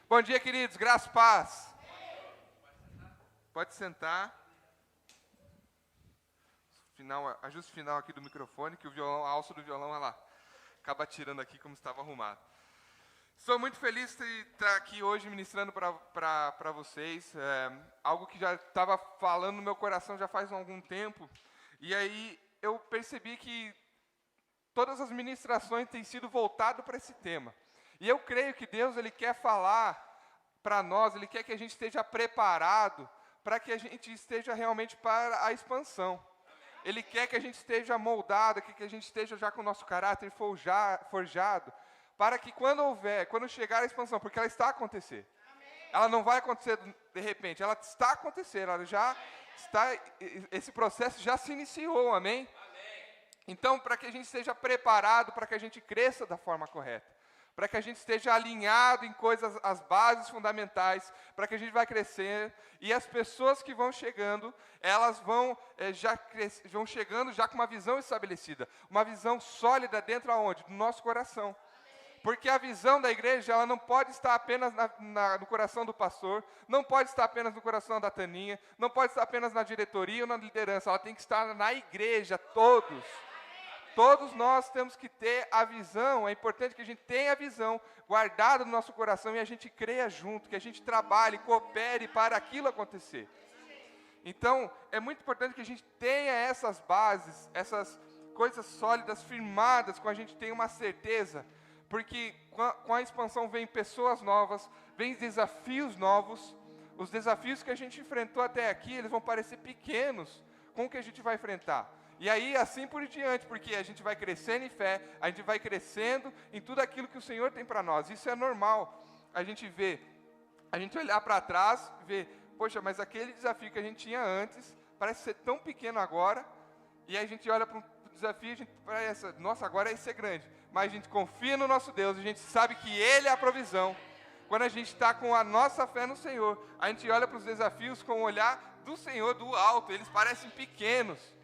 Bom dia, queridos. Graça e paz. Pode sentar. Ajuste final aqui do microfone, que o violão, a alça do violão, olha lá, acaba tirando aqui como estava arrumado. Estou muito feliz de estar aqui hoje ministrando para vocês. Algo que já estava falando no meu coração já faz algum tempo. E aí eu percebi que todas as ministrações têm sido voltadas para esse tema. E eu creio que Deus ele quer falar para nós, Ele quer que a gente esteja preparado para que a gente esteja realmente para a expansão. Ele quer que a gente esteja moldado, que a gente esteja já com o nosso caráter forjado, para que quando chegar a expansão, porque ela está a acontecer. Ela não vai acontecer de repente, ela está a acontecer, ela já está, esse processo já se iniciou, amém? Então, para que a gente esteja preparado, para que a gente cresça da forma correta, para que a gente esteja alinhado em coisas, as bases fundamentais, para que a gente vai crescer, e as pessoas que vão chegando, elas vão chegando já com uma visão estabelecida, uma visão sólida dentro aonde? Do nosso coração. Porque a visão da igreja, ela não pode estar apenas no coração do pastor, não pode estar apenas no coração da Taninha, não pode estar apenas na diretoria ou na liderança, ela tem que estar na igreja, todos. Todos nós temos que ter a visão, é importante que a gente tenha a visão guardada no nosso coração e a gente creia junto, que a gente trabalhe, coopere para aquilo acontecer. Então, é muito importante que a gente tenha essas bases, essas coisas sólidas, firmadas, com a gente tenha uma certeza, porque com a expansão vem pessoas novas, vem desafios novos, os desafios que a gente enfrentou até aqui, eles vão parecer pequenos com o que a gente vai enfrentar. E aí, assim por diante, porque a gente vai crescendo em fé, a gente vai crescendo em tudo aquilo que o Senhor tem para nós. Isso é normal. A gente olhar para trás, ver, poxa, mas aquele desafio que a gente tinha antes, parece ser tão pequeno agora, e aí a gente olha para um desafio, a gente parece, nossa, agora isso é grande. Mas a gente confia no nosso Deus, a gente sabe que Ele é a provisão. Quando a gente está com a nossa fé no Senhor, a gente olha para os desafios com o olhar do Senhor, do alto, eles parecem pequenos.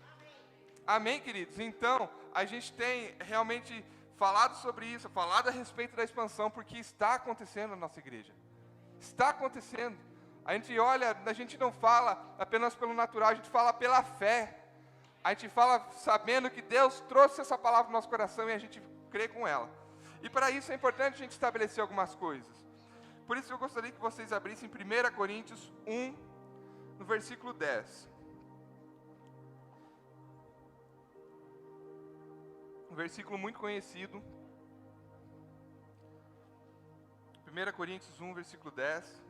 Amém, queridos? Então, a gente tem realmente falado sobre isso, falado a respeito da expansão, porque está acontecendo na nossa igreja. Está acontecendo. A gente olha, a gente não fala apenas pelo natural, a gente fala pela fé. A gente fala sabendo que Deus trouxe essa palavra no nosso coração e a gente crê com ela. E para isso é importante a gente estabelecer algumas coisas. Por isso eu gostaria que vocês abrissem 1 Coríntios 1, no versículo 10. Um versículo muito conhecido. 1 Coríntios 1, versículo 10.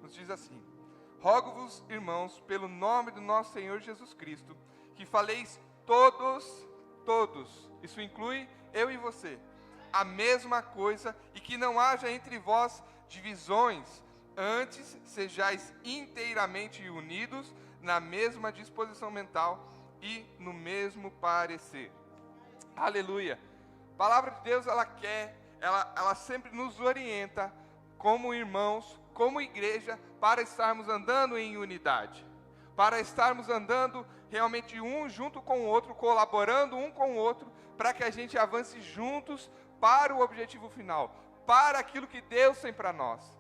Nos diz assim: Rogo-vos, irmãos, pelo nome do nosso Senhor Jesus Cristo, que faleis todos, isso inclui eu e você, a mesma coisa, e que não haja entre vós divisões, antes sejais inteiramente unidos na mesma disposição mental e no mesmo parecer. Aleluia. A palavra de Deus, ela sempre nos orienta como irmãos, como igreja, para estarmos andando em unidade, para estarmos andando realmente um junto com o outro, colaborando um com o outro, para que a gente avance juntos para o objetivo final, para aquilo que Deus tem para nós.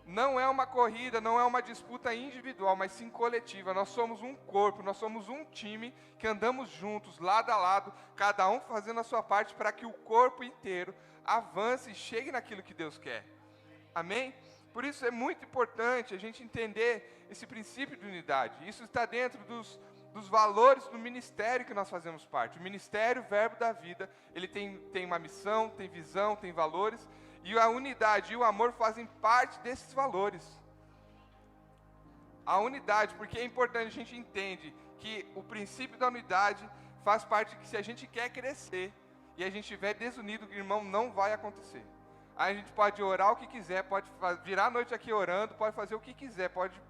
Não é uma corrida, não é uma disputa individual, mas sim coletiva. Nós somos um corpo, nós somos um time que andamos juntos, lado a lado, cada um fazendo a sua parte para que o corpo inteiro avance e chegue naquilo que Deus quer. Amém? Por isso é muito importante a gente entender esse princípio de unidade. Isso está dentro dos valores do ministério que nós fazemos parte. O ministério, o verbo da vida, ele tem uma missão, tem visão, tem valores, e a unidade e o amor fazem parte desses valores. A unidade, porque é importante, a gente entende que o princípio da unidade faz parte que se a gente quer crescer e a gente estiver desunido, irmão, não vai acontecer. Aí a gente pode orar o que quiser, pode virar a noite aqui orando, pode fazer o que quiser, pode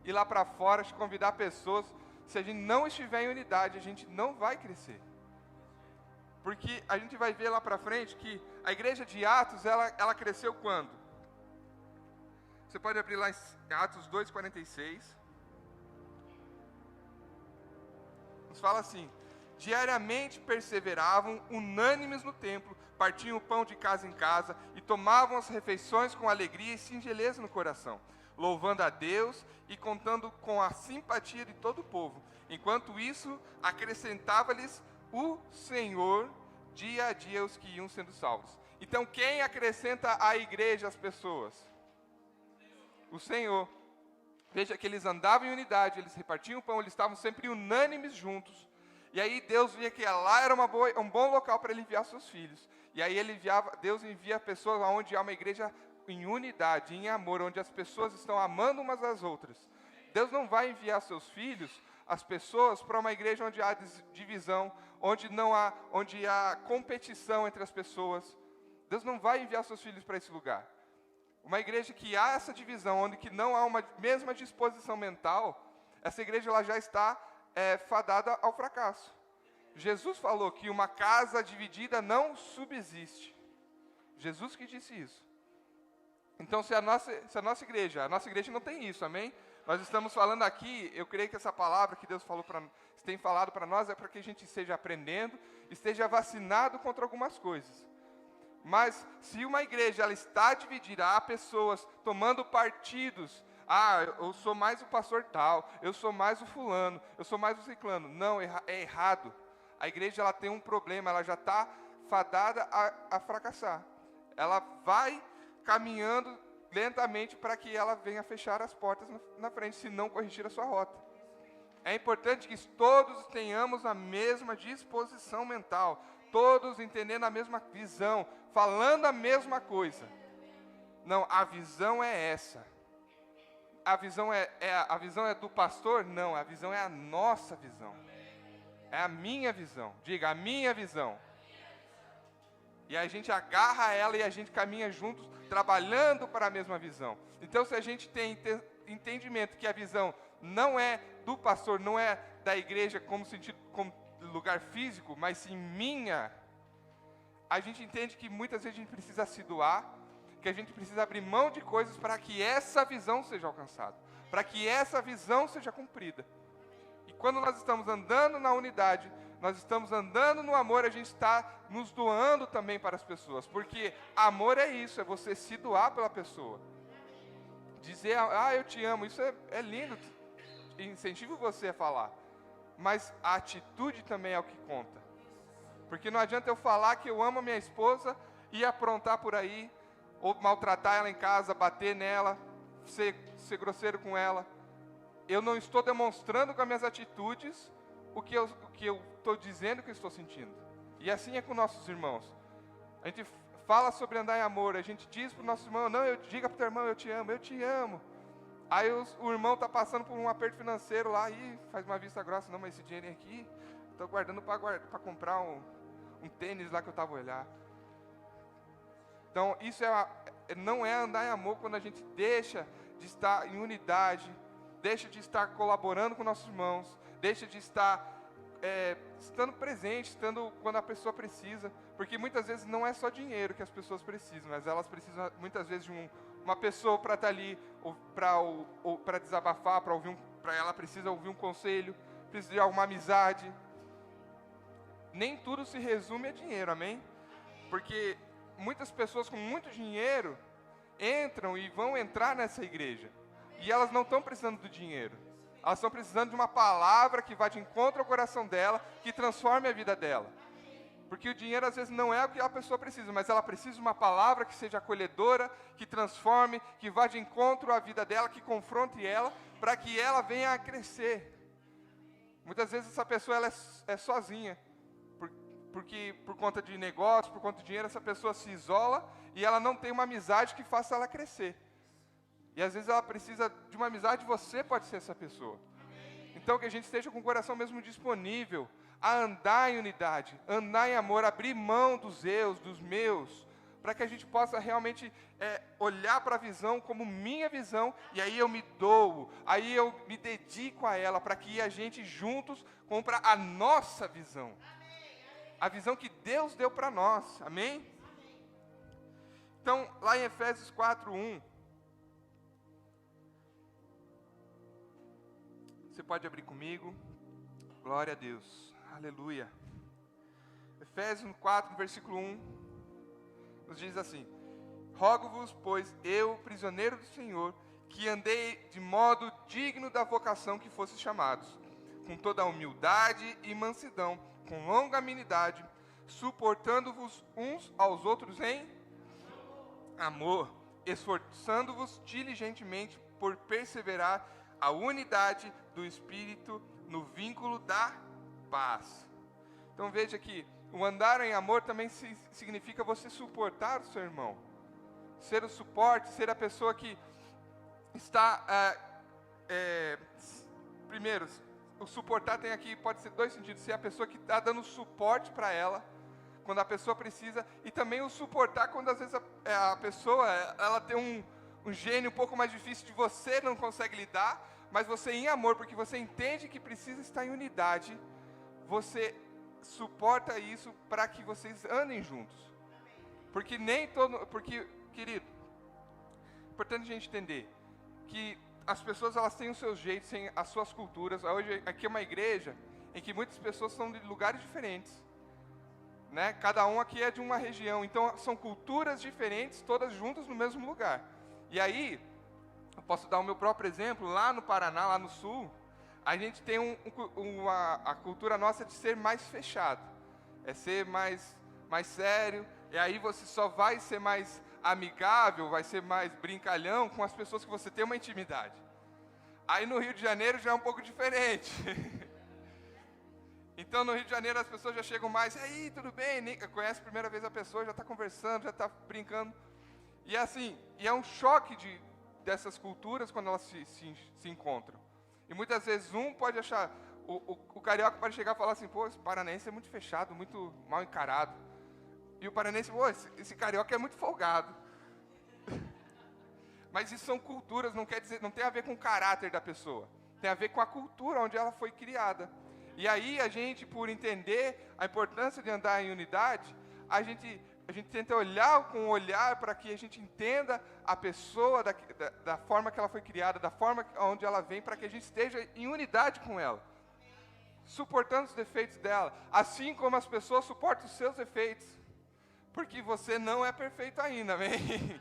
ir lá para fora, convidar pessoas. Se a gente não estiver em unidade, a gente não vai crescer. Porque a gente vai ver lá para frente que a igreja de Atos, ela cresceu quando? Você pode abrir lá em Atos 2,46. Nos fala assim: diariamente perseveravam unânimes no templo, partiam o pão de casa em casa e tomavam as refeições com alegria e singeleza no coração, louvando a Deus e contando com a simpatia de todo o povo. Enquanto isso, acrescentava-lhes o Senhor dia a dia os que iam sendo salvos. Então, quem acrescenta à igreja as pessoas? O Senhor. Veja que eles andavam em unidade, eles repartiam o pão, eles estavam sempre unânimes juntos. E aí Deus via que lá era um bom local para ele enviar seus filhos. E aí Deus envia pessoas onde há uma igreja em unidade, em amor, onde as pessoas estão amando umas às outras. Deus não vai enviar seus filhos, as pessoas, para uma igreja onde há divisão, onde há competição entre as pessoas. Deus não vai enviar seus filhos para esse lugar. Uma igreja que há essa divisão, onde que não há uma mesma disposição mental, essa igreja ela já está fadada ao fracasso. Jesus falou que uma casa dividida não subsiste. Jesus que disse isso. Então, se a nossa igreja não tem isso, amém? Nós estamos falando aqui, eu creio que essa palavra que Deus tem falado para nós é para que a gente esteja aprendendo, esteja vacinado contra algumas coisas. Mas se uma igreja ela está dividida, há pessoas tomando partidos, eu sou mais o pastor tal, eu sou mais o fulano, eu sou mais o ciclano. Não, é errado. A igreja ela tem um problema, ela já está fadada a fracassar. Ela vai caminhando lentamente para que ela venha fechar as portas na frente, se não corrigir a sua rota. É importante que todos tenhamos a mesma disposição mental, todos entendendo a mesma visão, falando a mesma coisa. Não, a visão é essa. A visão é do pastor? Não, a visão é a nossa visão. É a minha visão. Diga, a minha visão. E a gente agarra ela e a gente caminha juntos, trabalhando para a mesma visão. Então, se a gente tem entendimento que a visão não é do pastor, não é da igreja como lugar físico, mas sim minha, a gente entende que muitas vezes a gente precisa se doar, que a gente precisa abrir mão de coisas para que essa visão seja alcançada, para que essa visão seja cumprida. E quando nós estamos andando na unidade, nós estamos andando no amor, a gente está nos doando também para as pessoas, porque amor é isso, é você se doar pela pessoa. Dizer, eu te amo, isso é lindo, incentivo você a falar, mas a atitude também é o que conta. Porque não adianta eu falar que eu amo a minha esposa e aprontar por aí, ou maltratar ela em casa, bater nela, ser grosseiro com ela. Eu não estou demonstrando com as minhas atitudes o que eu estou dizendo que eu estou sentindo. E assim é com nossos irmãos. A gente fala sobre andar em amor, a gente diz para o nosso irmão, diga para o teu irmão, eu te amo. Aí o irmão está passando por um aperto financeiro lá, e faz uma vista grossa, não, mas esse dinheiro aqui, estou guardando para comprar um tênis lá que eu estava a olhar. Então, isso não é andar em amor quando a gente deixa de estar em unidade, deixa de estar colaborando com nossos irmãos, deixa de estar estando presente, estando quando a pessoa precisa, porque muitas vezes não é só dinheiro que as pessoas precisam, mas elas precisam muitas vezes de uma pessoa para estar ali, ou para desabafar, ela precisa ouvir um conselho, precisa de alguma amizade. Nem tudo se resume a dinheiro, amém? Porque muitas pessoas com muito dinheiro entram e vão entrar nessa igreja, e elas não estão precisando do dinheiro, elas estão precisando de uma palavra que vá de encontro ao coração dela, que transforme a vida dela. Porque o dinheiro às vezes não é o que a pessoa precisa, mas ela precisa de uma palavra que seja acolhedora, que transforme, que vá de encontro à vida dela, que confronte ela, para que ela venha a crescer. Muitas vezes essa pessoa ela é sozinha, porque por conta de negócio, por conta de dinheiro, essa pessoa se isola e ela não tem uma amizade que faça ela crescer. E às vezes ela precisa de uma amizade, você pode ser essa pessoa. Então que a gente esteja com o coração mesmo disponível a andar em unidade, andar em amor, abrir mão dos eus, dos meus, para que a gente possa realmente olhar para a visão como minha visão, e aí eu me dou, aí eu me dedico a ela, para que a gente juntos compre a nossa visão. A visão que Deus deu para nós, amém? Então, lá em Efésios 4:1, você pode abrir comigo, glória a Deus, aleluia. Efésios 4, versículo 1, nos diz assim: rogo-vos, pois eu, prisioneiro do Senhor, que andei de modo digno da vocação que fostes chamados, com toda a humildade e mansidão, com longanimidade, suportando-vos uns aos outros em amor, esforçando-vos diligentemente por perseverar a unidade do Espírito no vínculo da paz. Então veja que o andar em amor também significa você suportar o seu irmão. Ser o suporte, ser a pessoa que está... primeiro, o suportar tem aqui, pode ser dois sentidos. Ser a pessoa que está dando suporte para ela, quando a pessoa precisa. E também o suportar quando às vezes a pessoa ela tem um gênio um pouco mais difícil de você, não consegue lidar. Mas você em amor, porque você entende que precisa estar em unidade, você suporta isso para que vocês andem juntos. Porque querido, é importante a gente entender que as pessoas elas têm os seus jeitos, têm as suas culturas. Hoje aqui é uma igreja em que muitas pessoas são de lugares diferentes, né? Cada um aqui é de uma região, então são culturas diferentes, todas juntas no mesmo lugar. E aí, eu posso dar o meu próprio exemplo. Lá no Paraná, lá no sul, a gente tem a cultura nossa de ser mais fechado, é ser mais sério. E aí você só vai ser mais amigável, vai ser mais brincalhão com as pessoas que você tem uma intimidade. Aí no Rio de Janeiro já é um pouco diferente. Então no Rio de Janeiro as pessoas já chegam mais, e aí, tudo bem? Nem conhece a primeira vez a pessoa, já está conversando, já está brincando. E assim, é um choque dessas culturas quando elas se encontram. E muitas vezes um pode achar, o carioca pode chegar e falar assim: pô, esse paranense é muito fechado, muito mal encarado. E o paranense: pô, esse carioca é muito folgado. Mas isso são culturas, não quer dizer, não tem a ver com o caráter da pessoa. Tem a ver com a cultura onde ela foi criada. E aí a gente, por entender a importância de andar em unidade, a gente tenta olhar com o olhar para que a gente entenda a pessoa da forma que ela foi criada, da forma onde ela vem, para que a gente esteja em unidade com ela, suportando os defeitos dela, assim como as pessoas suportam os seus defeitos, porque você não é perfeito ainda, amém?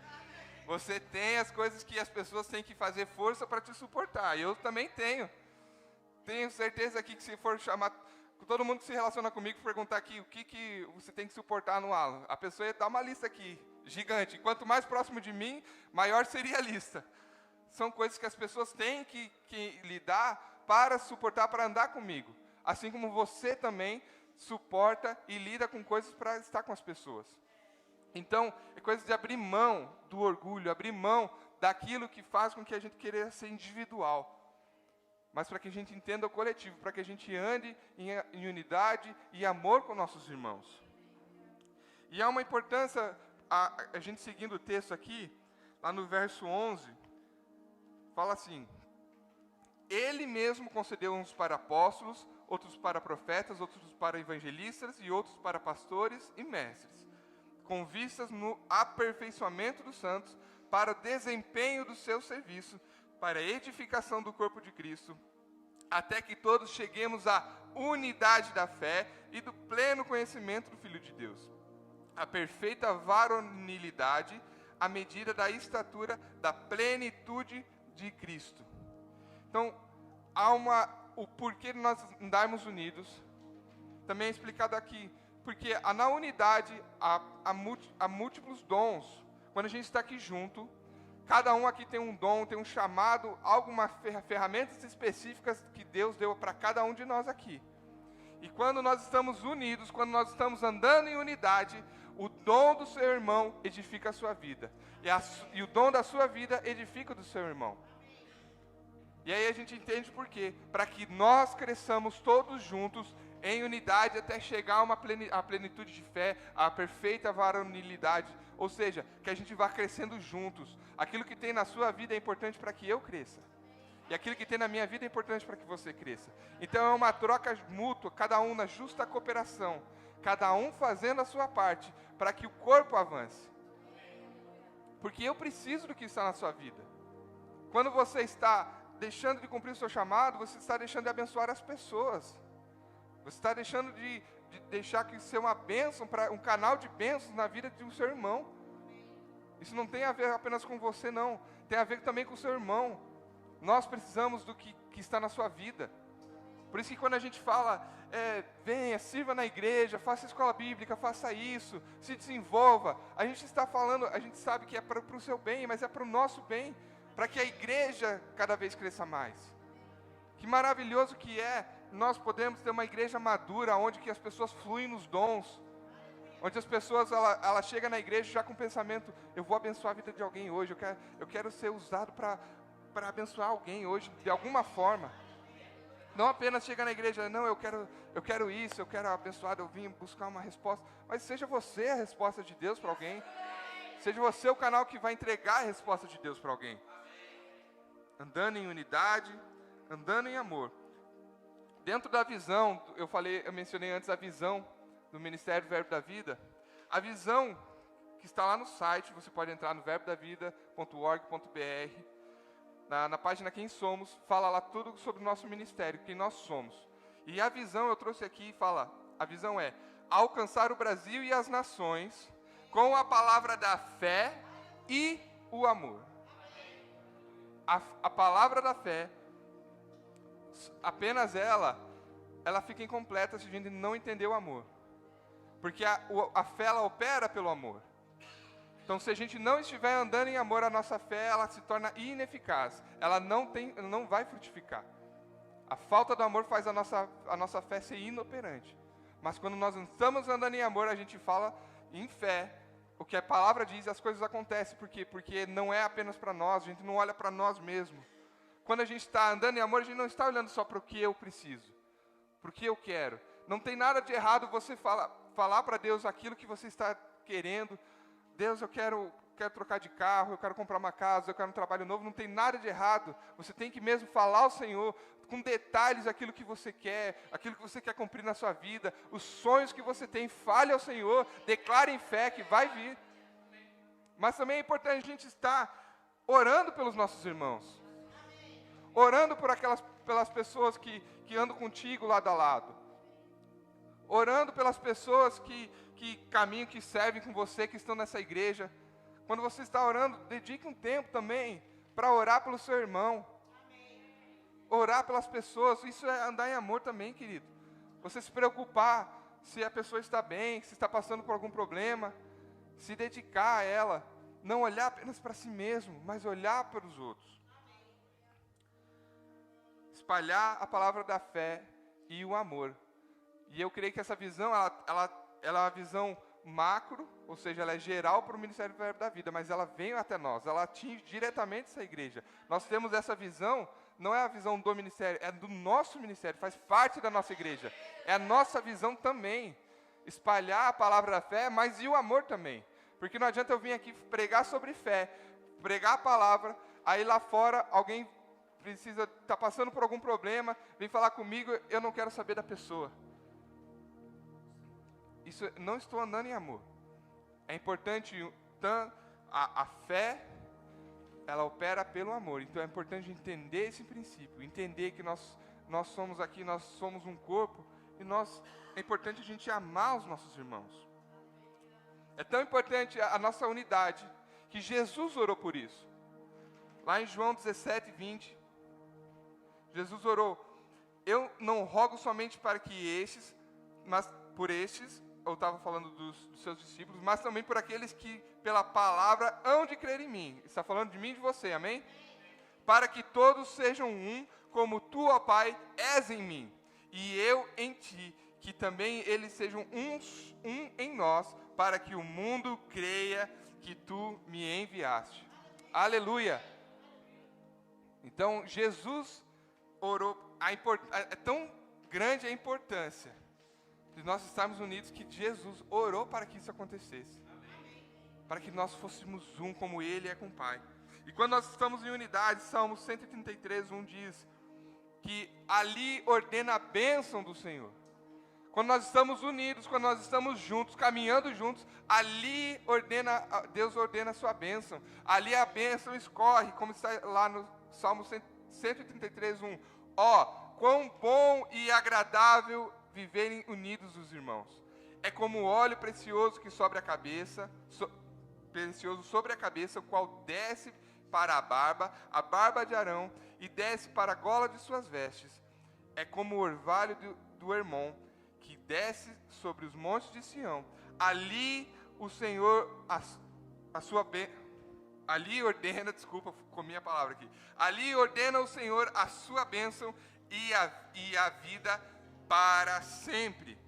Você tem as coisas que as pessoas têm que fazer força para te suportar. Eu também tenho. Tenho certeza aqui que se for chamar todo mundo que se relaciona comigo, perguntar aqui o que você tem que suportar no Alan, a pessoa ia dar uma lista aqui, gigante. Quanto mais próximo de mim, maior seria a lista. São coisas que as pessoas têm que lidar para suportar, para andar comigo. Assim como você também suporta e lida com coisas para estar com as pessoas. Então, é coisa de abrir mão do orgulho, abrir mão daquilo que faz com que a gente queira ser individual. Mas para que a gente entenda o coletivo, para que a gente ande em unidade e amor com nossos irmãos. E há uma importância, a gente seguindo o texto aqui, lá no verso 11, fala assim: Ele mesmo concedeu uns para apóstolos, outros para profetas, outros para evangelistas e outros para pastores e mestres, com vistas no aperfeiçoamento dos santos, para o desempenho do seu serviço, para a edificação do corpo de Cristo, até que todos cheguemos à unidade da fé e do pleno conhecimento do Filho de Deus, a perfeita varonilidade, à medida da estatura da plenitude de Cristo. Então, o porquê de nós andarmos unidos, também é explicado aqui, porque na unidade há múltiplos dons. Quando a gente está aqui junto, cada um aqui tem um dom, tem um chamado, algumas ferramentas específicas que Deus deu para cada um de nós aqui. E quando nós estamos unidos, quando nós estamos andando em unidade, o dom do seu irmão edifica a sua vida. E o dom da sua vida edifica o do seu irmão. E aí a gente entende por quê. Para que nós cresçamos todos juntos em unidade até chegar à plenitude de fé, à perfeita varonilidade. Ou seja, que a gente vá crescendo juntos. Aquilo que tem na sua vida é importante para que eu cresça. E aquilo que tem na minha vida é importante para que você cresça. Então é uma troca mútua, cada um na justa cooperação. Cada um fazendo a sua parte, para que o corpo avance. Porque eu preciso do que está na sua vida. Quando você está deixando de cumprir o seu chamado, você está deixando de abençoar as pessoas. Você está deixando de de deixar que ser uma bênção, um canal de bênçãos na vida do seu irmão. Isso não tem a ver apenas com você, não. Tem a ver também com o seu irmão. Nós precisamos do que está na sua vida. Por isso que quando a gente fala, venha, sirva na igreja, faça escola bíblica, faça isso, se desenvolva, a gente está falando, a gente sabe que é para o seu bem, mas é para o nosso bem, para que a igreja cada vez cresça mais. Que maravilhoso que é nós podemos ter uma igreja madura, onde que as pessoas fluem nos dons, onde as pessoas, ela chega na igreja já com o pensamento, eu vou abençoar a vida de alguém hoje, eu quero ser usado para abençoar alguém hoje, de alguma forma. Não apenas chega na igreja, não, eu quero isso, eu quero abençoar, eu vim buscar uma resposta, mas seja você a resposta de Deus para alguém, seja você o canal que vai entregar a resposta de Deus para alguém. Andando em unidade, andando em amor. Dentro da visão, eu mencionei antes a visão do Ministério Verbo da Vida. A visão que está lá no site, você pode entrar no verbodavida.org.br. Na página Quem Somos, fala lá tudo sobre o nosso ministério, quem nós somos. E a visão eu trouxe aqui e fala, a visão é alcançar o Brasil e as nações com a palavra da fé e o amor. A palavra da fé, apenas ela fica incompleta se a gente não entender o amor. Porque a fé, ela opera pelo amor. Então, se a gente não estiver andando em amor, a nossa fé, ela se torna ineficaz. Ela não vai frutificar. A falta do amor faz a nossa fé ser inoperante. Mas quando nós estamos andando em amor, a gente fala em fé. O que a palavra diz, as coisas acontecem. Por quê? Porque não é apenas para nós, a gente não olha para nós mesmos. Quando a gente está andando em amor, a gente não está olhando só para o que eu preciso, para o que eu quero. Não tem nada de errado você falar para Deus aquilo que você está querendo. Deus, eu quero trocar de carro, eu quero comprar uma casa, eu quero um trabalho novo. Não tem nada de errado. Você tem que mesmo falar ao Senhor com detalhes aquilo que você quer cumprir na sua vida, os sonhos que você tem. Fale ao Senhor, declare em fé que vai vir. Mas também é importante a gente estar orando pelos nossos irmãos. Orando pelas pessoas que andam contigo lado a lado. Orando pelas pessoas que caminham, que servem com você, que estão nessa igreja. Quando você está orando, dedique um tempo também para orar pelo seu irmão. Orar pelas pessoas, isso é andar em amor também, querido. Você se preocupar se a pessoa está bem, se está passando por algum problema. Se dedicar a ela. Não olhar apenas para si mesmo, mas olhar para os outros. Espalhar a palavra da fé e o amor. E eu creio que essa visão, ela é uma visão macro, ou seja, ela é geral para o Ministério do Verbo da Vida, mas ela vem até nós, ela atinge diretamente essa igreja. Nós temos essa visão, não é a visão do ministério, é do nosso ministério, faz parte da nossa igreja. É a nossa visão também, espalhar a palavra da fé, mas e o amor também. Porque não adianta eu vir aqui pregar sobre fé, pregar a palavra, aí lá fora alguém está passando por algum problema, vem falar comigo, eu não quero saber da pessoa. Isso, não estou andando em amor. É importante, a fé, ela opera pelo amor. Então é importante entender esse princípio, entender que nós somos aqui, nós somos um corpo, e é importante a gente amar os nossos irmãos. É tão importante a nossa unidade, que Jesus orou por isso. Lá em João 17, 20, Jesus orou, eu não rogo somente para que eu estava falando dos seus discípulos, mas também por aqueles que pela palavra hão de crer em mim. Está falando de mim e de você, amém? Para que todos sejam um, como tu, ó Pai, és em mim, e eu em ti, que também eles sejam um em nós, para que o mundo creia que tu me enviaste. Aleluia! Então, Jesus orou, é tão grande a importância de nós estarmos unidos, que Jesus orou para que isso acontecesse. Para que nós fôssemos um, como Ele é com o Pai. E quando nós estamos em unidade, Salmo 133, 1 diz que ali ordena a bênção do Senhor. Quando nós estamos unidos, quando nós estamos juntos, caminhando juntos, ali Deus ordena a sua bênção. Ali a bênção escorre, como está lá no Salmo 133, 1. Ó, quão bom e agradável viverem unidos os irmãos. É como o óleo precioso que sobre a cabeça, precioso sobre a cabeça, o qual desce para a barba de Arão, e desce para a gola de suas vestes. É como o orvalho do Hermon, que desce sobre os montes de Sião. Ali o Senhor, ali ordena, desculpa, comi a palavra aqui. Ali ordena o Senhor a sua bênção e a vida para sempre.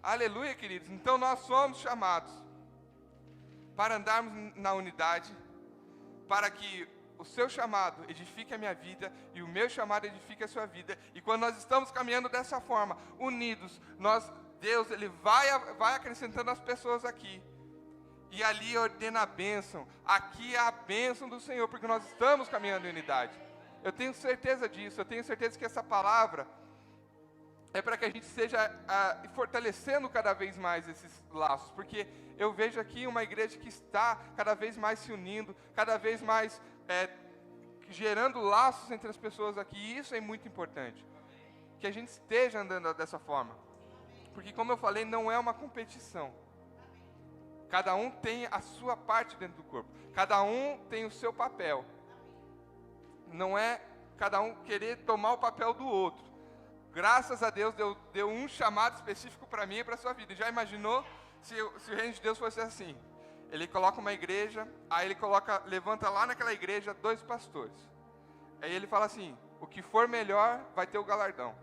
Aleluia, queridos. Então nós somos chamados para andarmos na unidade, para que o seu chamado edifique a minha vida e o meu chamado edifique a sua vida. E quando nós estamos caminhando dessa forma, unidos, Deus ele vai acrescentando as pessoas aqui. E ali ordena a bênção. Aqui é a bênção do Senhor, porque nós estamos caminhando em unidade. Eu tenho certeza disso. Eu tenho certeza que essa palavra é para que a gente esteja fortalecendo cada vez mais esses laços. Porque eu vejo aqui uma igreja que está cada vez mais se unindo, cada vez mais gerando laços entre as pessoas aqui. E isso é muito importante. Que a gente esteja andando dessa forma. Porque, como eu falei, não é uma competição. Cada um tem a sua parte dentro do corpo. Cada um tem o seu papel. Não é cada um querer tomar o papel do outro. Graças a Deus, deu um chamado específico para mim e para a sua vida. Já imaginou se o reino de Deus fosse assim? Ele coloca uma igreja, aí ele levanta lá naquela igreja 2 pastores. Aí ele fala assim, o que for melhor vai ter o galardão.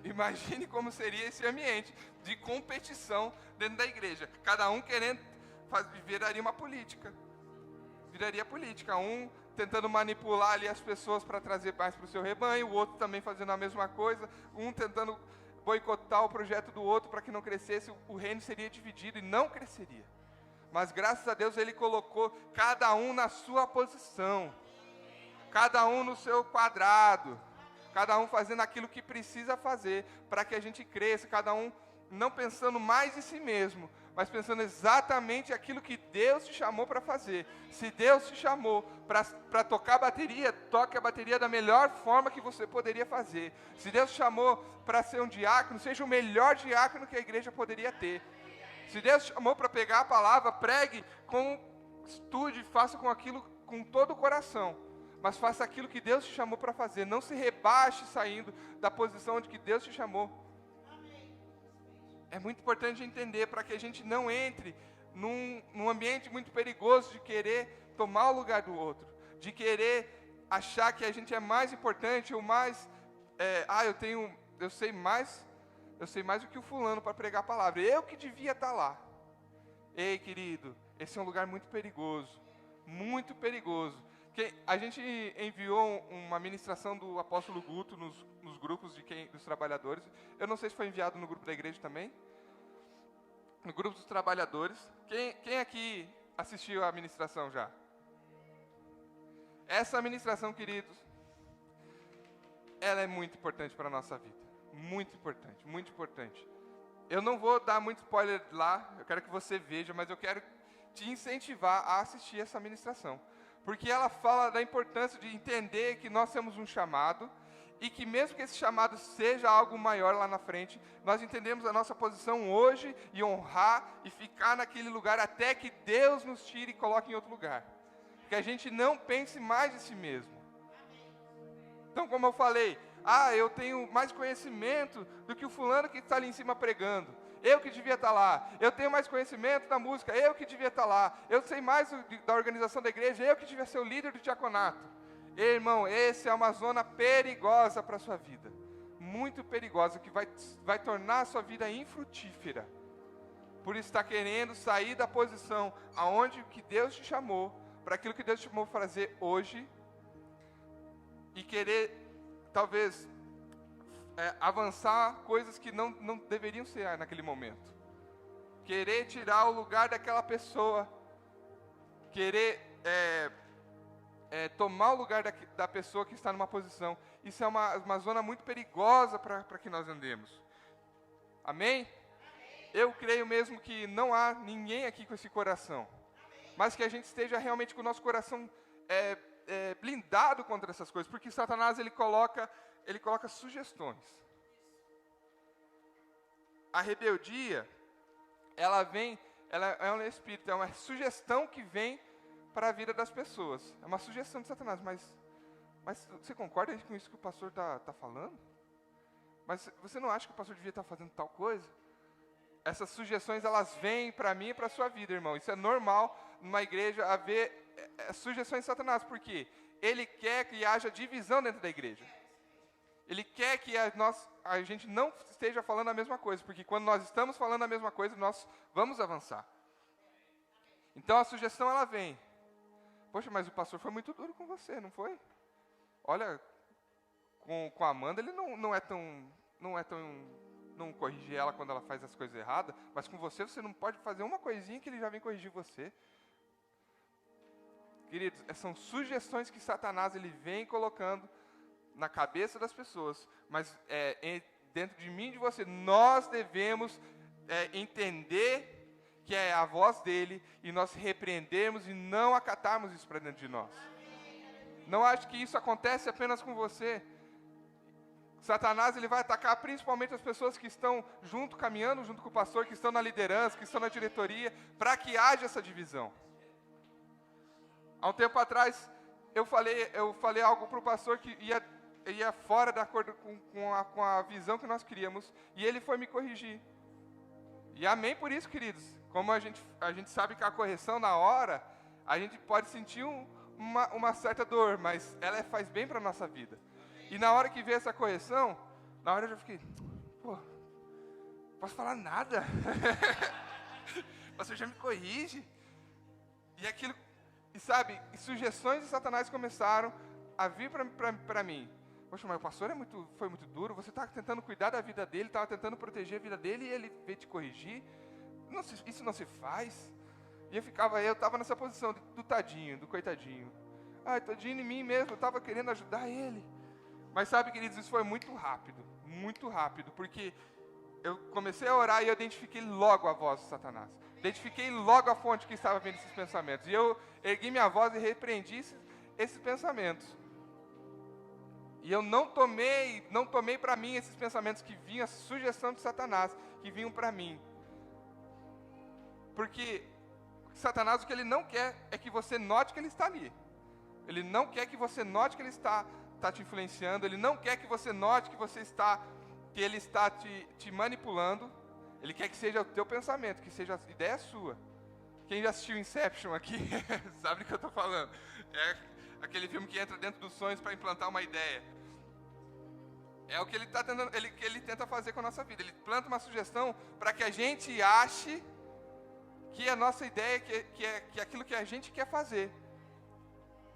Imagine como seria esse ambiente de competição dentro da igreja. Cada um querendo viraria uma política. Viraria política. Um tentando manipular ali as pessoas para trazer mais para o seu rebanho, o outro também fazendo a mesma coisa, um tentando boicotar o projeto do outro para que não crescesse, o reino seria dividido e não cresceria. Mas graças a Deus ele colocou cada um na sua posição, cada um no seu quadrado, cada um fazendo aquilo que precisa fazer para que a gente cresça, cada um não pensando mais em si mesmo, mas pensando exatamente aquilo que Deus te chamou para fazer. Se Deus te chamou para tocar a bateria, toque a bateria da melhor forma que você poderia fazer. Se Deus te chamou para ser um diácono, seja o melhor diácono que a igreja poderia ter. Se Deus te chamou para pegar a palavra, pregue, estude, faça com aquilo com todo o coração. Mas faça aquilo que Deus te chamou para fazer. Não se rebaixe saindo da posição onde que Deus te chamou. É muito importante entender para que a gente não entre num ambiente muito perigoso de querer tomar o lugar do outro. De querer achar que a gente é mais importante ou mais... eu sei mais do que o fulano para pregar a palavra. Eu que devia estar lá. Ei, querido, esse é um lugar muito perigoso. Muito perigoso. A gente enviou uma ministração do apóstolo Guto nos grupos dos trabalhadores. Eu não sei se foi enviado no grupo da igreja também. No grupo dos trabalhadores. Quem aqui assistiu a ministração já? Essa ministração, queridos, ela é muito importante para a nossa vida. Muito importante, muito importante. Eu não vou dar muito spoiler lá, eu quero que você veja, mas eu quero te incentivar a assistir essa ministração. Porque ela fala da importância de entender que nós temos um chamado e que mesmo que esse chamado seja algo maior lá na frente, nós entendemos a nossa posição hoje e honrar e ficar naquele lugar até que Deus nos tire e coloque em outro lugar. Que a gente não pense mais em si mesmo. Então, como eu falei, eu tenho mais conhecimento do que o fulano que está ali em cima pregando. Eu que devia estar lá. Eu tenho mais conhecimento da música. Eu que devia estar lá. Eu sei mais da organização da igreja. Eu que devia ser o líder do diaconato. Ei, irmão, essa é uma zona perigosa para a sua vida. Muito perigosa, que vai tornar a sua vida infrutífera. Por estar querendo sair da posição aonde que Deus te chamou, para aquilo que Deus te chamou para fazer hoje. E querer, talvez... avançar coisas que não deveriam ser naquele momento. Querer tirar o lugar daquela pessoa. Querer tomar o lugar da pessoa que está numa posição. Isso é uma zona muito perigosa para que nós andemos. Amém? Eu creio mesmo que não há ninguém aqui com esse coração. Mas que a gente esteja realmente com o nosso coração blindado contra essas coisas. Porque Satanás ele coloca sugestões. a rebeldia, ela é um espírito, é uma sugestão que vem para a vida das pessoas. É uma sugestão de Satanás, mas você concorda com isso que o pastor está falando? Mas você não acha que o pastor devia estar fazendo tal coisa? Essas sugestões, elas vêm para mim e para a sua vida, irmão. Isso é normal numa igreja haver sugestões de Satanás, porque ele quer que haja divisão dentro da igreja. Ele quer que a gente não esteja falando a mesma coisa, porque quando nós estamos falando a mesma coisa, nós vamos avançar. Então a sugestão, ela vem. Poxa, mas o pastor foi muito duro com você, não foi? Olha, com a Amanda, ele não corrige ela quando ela faz as coisas erradas, mas com você não pode fazer uma coisinha que ele já vem corrigir você. Queridos, são sugestões que Satanás ele vem colocando na cabeça das pessoas, mas dentro de mim e de você, nós devemos entender que é a voz dele, e nós repreendermos e não acatarmos isso para dentro de nós. Não acho que isso acontece apenas com você. Satanás ele vai atacar principalmente as pessoas que estão caminhando junto com o pastor, que estão na liderança, que estão na diretoria, para que haja essa divisão. Há um tempo atrás, eu falei algo para o pastor que ia fora de acordo com a visão que nós queríamos, e ele foi me corrigir. E amém por isso, queridos. Como a gente sabe que a correção na hora, a gente pode sentir uma certa dor, mas ela faz bem para a nossa vida. E na hora que veio essa correção, na hora eu já fiquei, não posso falar nada. Você já me corrige. E sabe, sugestões de Satanás começaram a vir para mim. Poxa, mas o pastor foi muito duro, você estava tentando cuidar da vida dele, estava tentando proteger a vida dele, e ele veio te corrigir. Isso não se faz. E eu estava nessa posição do tadinho, do coitadinho. Tadinho de mim mesmo, eu estava querendo ajudar ele. Mas sabe, queridos, isso foi muito rápido, porque eu comecei a orar e eu identifiquei logo a voz de Satanás. Identifiquei logo a fonte que estava vendo esses pensamentos. E eu ergui minha voz e repreendi esses pensamentos. E eu não tomei para mim esses pensamentos que vinham, a sugestão de Satanás, que vinham para mim. Porque Satanás, o que ele não quer é que você note que ele está ali. Ele não quer que você note que ele está te influenciando. Ele não quer que você note que ele está te manipulando. Ele quer que seja o teu pensamento, que seja a ideia sua. Quem já assistiu Inception aqui, sabe do que eu estou falando. É aquele filme que entra dentro dos sonhos para implantar uma ideia. É o que ele tenta fazer com a nossa vida. Ele planta uma sugestão para que a gente ache que a nossa ideia, que é aquilo que a gente quer fazer.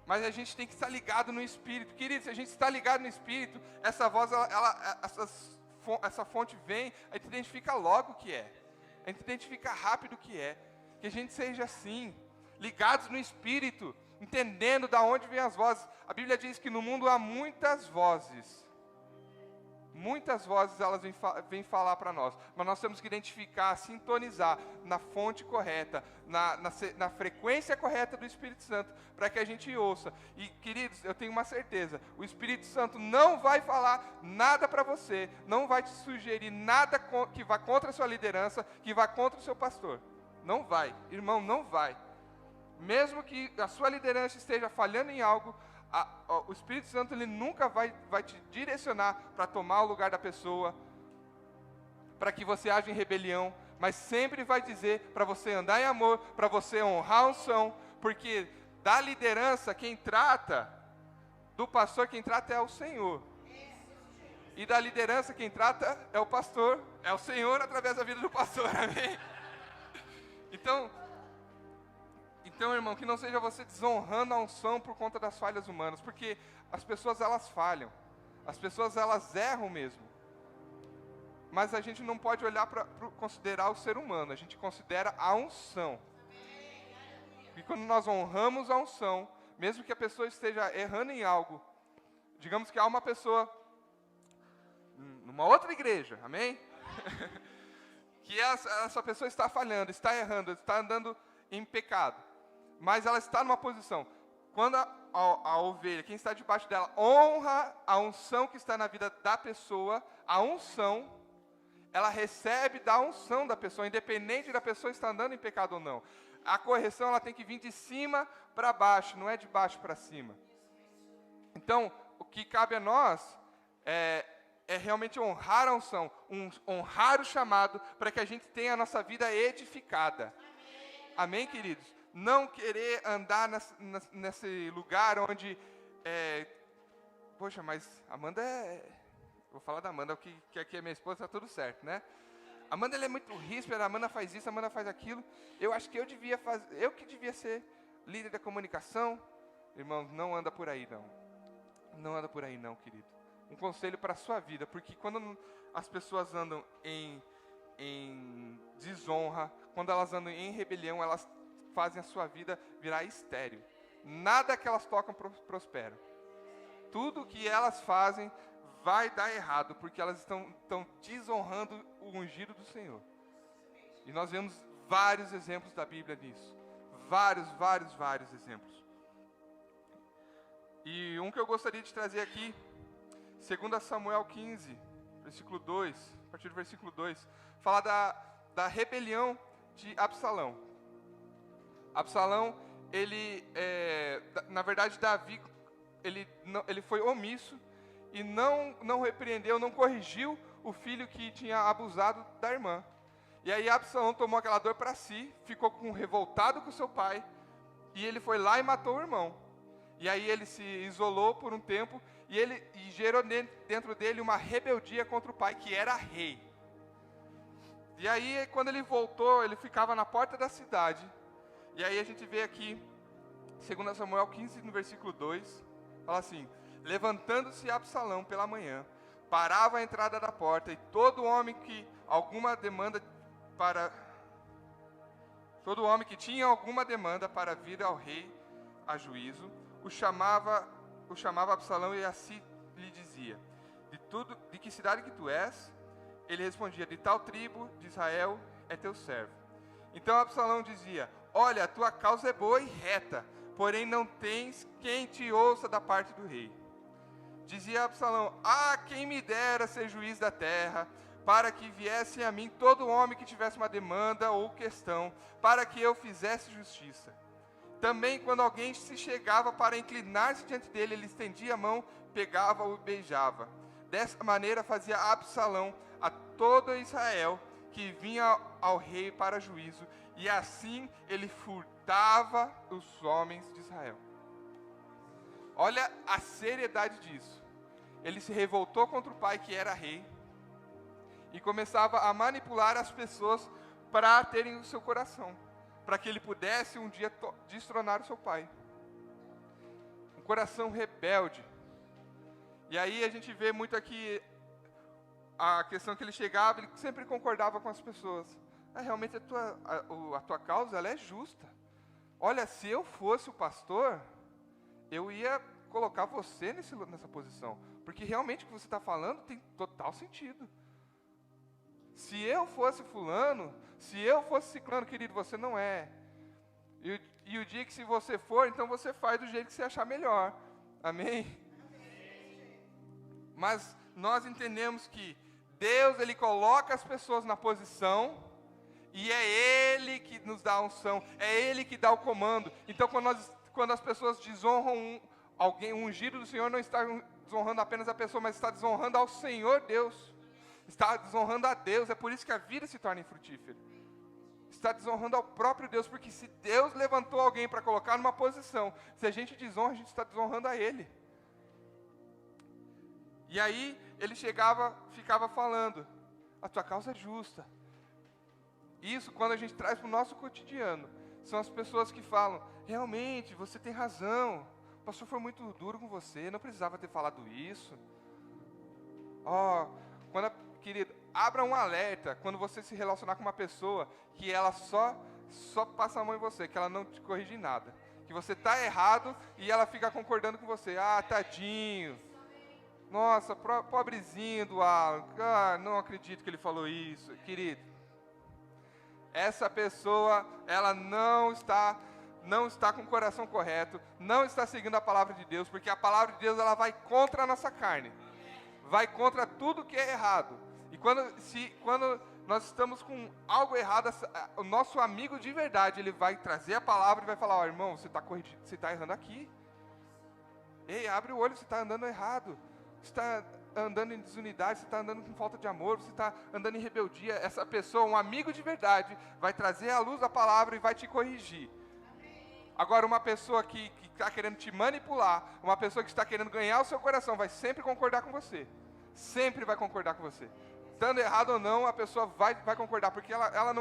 Mas a gente tem que estar ligado no Espírito. Querido, se a gente está ligado no Espírito, essa voz, essa fonte vem, a gente identifica logo o que é. A gente identifica rápido o que é. Que a gente seja assim, ligados no Espírito, entendendo de onde vêm as vozes. A Bíblia diz que no mundo há muitas vozes. Muitas vozes elas vêm falar para nós, mas nós temos que identificar, sintonizar na fonte correta, na frequência correta do Espírito Santo, para que a gente ouça. E, queridos, eu tenho uma certeza, o Espírito Santo não vai falar nada para você, não vai te sugerir nada que vá contra a sua liderança, que vá contra o seu pastor. Não vai, irmão, não vai. Mesmo que a sua liderança esteja falhando em algo, o Espírito Santo ele nunca vai te direcionar para tomar o lugar da pessoa, para que você age em rebelião, mas sempre vai dizer para você andar em amor, para você honrar a unção, porque da liderança quem trata, do pastor quem trata é o Senhor, e da liderança quem trata é o pastor, é o Senhor através da vida do pastor, amém? Então, irmão, que não seja você desonrando a unção por conta das falhas humanas, porque as pessoas, elas falham, as pessoas, elas erram mesmo, mas a gente não pode olhar para considerar o ser humano, a gente considera a unção, e quando nós honramos a unção, mesmo que a pessoa esteja errando em algo, digamos que há uma pessoa, numa outra igreja, amém? Que essa pessoa está falhando, está errando, está andando em pecado, mas ela está numa posição, quando a ovelha, quem está debaixo dela, honra a unção que está na vida da pessoa, a unção, ela recebe da unção da pessoa, independente da pessoa estar andando em pecado ou não. A correção ela tem que vir de cima para baixo, não é de baixo para cima. Então, o que cabe a nós é realmente honrar a unção, honrar o chamado, para que a gente tenha a nossa vida edificada. Amém, queridos? Não querer andar nesse lugar onde... poxa, mas Amanda Vou falar da Amanda, que aqui é minha esposa, está tudo certo, né? Amanda, ela é muito ríspida, a Amanda faz isso, a Amanda faz aquilo. Eu acho que eu que devia ser líder da comunicação. Irmão, não anda por aí, não. Não anda por aí, não, querido. Um conselho para a sua vida, porque quando as pessoas andam em desonra, quando elas andam em rebelião, elas fazem a sua vida virar estéril. Nada que elas tocam prospera. Tudo que elas fazem vai dar errado, porque elas estão desonrando o ungido do Senhor. E nós vemos vários exemplos da Bíblia nisso. Vários exemplos. E um que eu gostaria de trazer aqui, 2 Samuel 15, versículo 2, a partir do versículo 2, fala da rebelião de Absalão. Absalão, na verdade, Davi, ele foi omisso e não repreendeu, não corrigiu o filho que tinha abusado da irmã. E aí Absalão tomou aquela dor para si, ficou revoltado com seu pai, e ele foi lá e matou o irmão. E aí ele se isolou por um tempo, e gerou dentro dele uma rebeldia contra o pai, que era rei. E aí, quando ele voltou, ele ficava na porta da cidade. E aí a gente vê aqui, 2 Samuel 15, no versículo 2, fala assim: levantando-se Absalão pela manhã, parava à entrada da porta, e todo homem que tinha alguma demanda para vir ao rei a juízo, o chamava Absalão, e assim lhe dizia: de que cidade que tu és? Ele respondia: de tal tribo de Israel é teu servo. Então Absalão dizia: olha, a tua causa é boa e reta, porém não tens quem te ouça da parte do rei. Dizia Absalão: quem me dera ser juiz da terra, para que viesse a mim todo homem que tivesse uma demanda ou questão, para que eu fizesse justiça. Também quando alguém se chegava para inclinar-se diante dele, ele estendia a mão, pegava-o e beijava. Dessa maneira fazia Absalão a todo Israel que vinha ao rei para juízo, e assim ele furtava os homens de Israel. Olha a seriedade disso. Ele se revoltou contra o pai, que era rei, e começava a manipular as pessoas para terem o seu coração, para que ele pudesse um dia destronar o seu pai. Um coração rebelde. E aí a gente vê muito aqui a questão que ele chegava, ele sempre concordava com as pessoas. Realmente a tua causa, ela é justa. Olha, se eu fosse o pastor, eu ia colocar você nessa posição, porque realmente o que você está falando tem total sentido. Se eu fosse fulano, se eu fosse ciclano, querido, você não é. E o dia que se você for, então você faz do jeito que você achar melhor. Amém? Mas nós entendemos que Deus, Ele coloca as pessoas na posição, e é Ele que nos dá a unção, é Ele que dá o comando. Então, quando as pessoas desonram alguém, o ungido do Senhor não está desonrando apenas a pessoa, mas está desonrando ao Senhor Deus. Está desonrando a Deus, é por isso que a vida se torna infrutífera. Está desonrando ao próprio Deus, porque se Deus levantou alguém para colocar numa posição, se a gente desonra, a gente está desonrando a Ele. E aí, ele ficava falando: a tua causa é justa. Isso, quando a gente traz para o nosso cotidiano, são as pessoas que falam: realmente, você tem razão, o pastor foi muito duro com você, não precisava ter falado isso. Querido, abra um alerta quando você se relacionar com uma pessoa que ela só passa a mão em você, que ela não te corrige em nada, que você está errado e ela fica concordando com você. Tadinho, nossa, pobrezinho do Alan, não acredito que ele falou isso. Querido, essa pessoa, ela não está com o coração correto, não está seguindo a palavra de Deus, porque a palavra de Deus, ela vai contra a nossa carne, vai contra tudo que é errado. E Quando nós estamos com algo errado, o nosso amigo de verdade, ele vai trazer a palavra e vai falar, irmão, você está errando aqui. Ei, abre o olho, você está andando errado. Você está andando em desunidade, você está andando com falta de amor, você está andando em rebeldia. Essa pessoa, um amigo de verdade, vai trazer à luz a palavra e vai te corrigir. Agora, uma pessoa que está querendo te manipular, uma pessoa que está querendo ganhar o seu coração, vai sempre concordar com você. Sempre vai concordar com você. Estando errado ou não, a pessoa vai concordar, porque ela